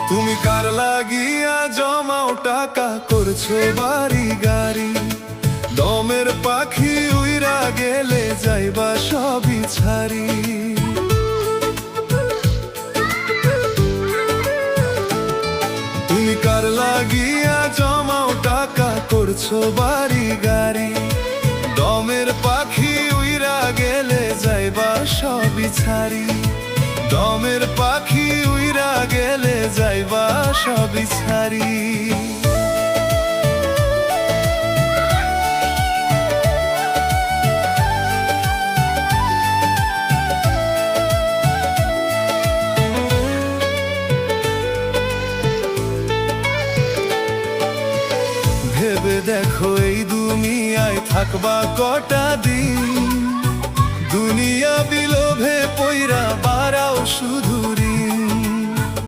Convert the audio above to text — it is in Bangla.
তুমি কার লাগিয়া জমাও টাকা করছো বাড়ি গাড়ি, দমের পাখি উইরা গেলে যাইবা সবই ছাড়ি। তুমি কার লাগিয়া জমাও টাকা করছো বাড়ি গাড়ি, দমের পাখি উইরা গেলে যাইবা সবই ছাড়ি। দমের পাখি উইরা গেলে যাইবা সবই ছাড়ি। ভেবে দেখো এই দুনিয়ায় থাকবা কটা দিন, দুনিয়া বিলোভে পইরা বাড়াও শুধু